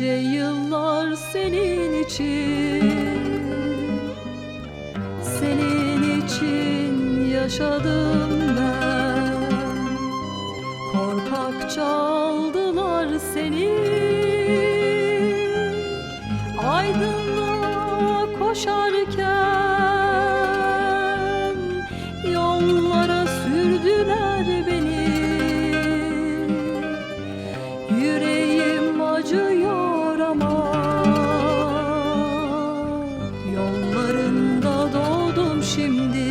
Nice yıllar senin için yaşadım ben. Korkakça aldılar seni, aydınlığa koşarken yollara sürdüler beni. Yüreğim acıyor ama yollarında doğdum şimdi.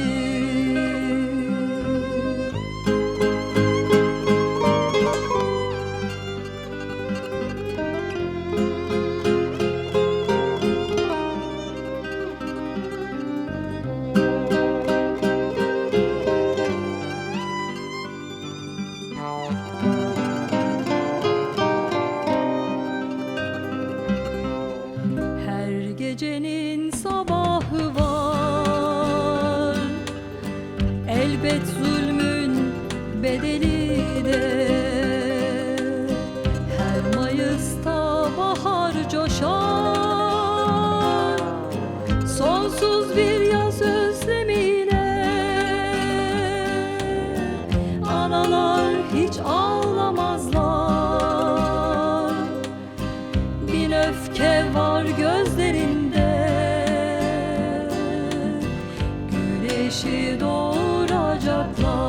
Her gecenin sabahı var, elbet zulmün bedeli de. Her Mayıs'ta bahar coşar, sonsuz bir yaz özlemine. Analar hiç ağlamazlar, bin öfke var gözlerinde. Güneşi doğuracaklar.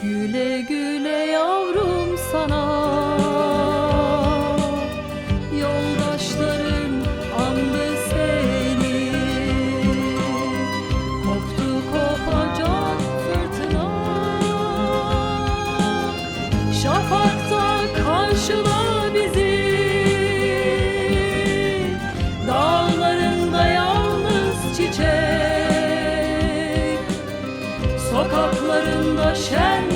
Güle güle yavrum sana, yoldaşların andı seni. Koptu kopacak fırtına, şafakta karşıla bizi. Dağlarında yalnız çiçek, sokaklarında şen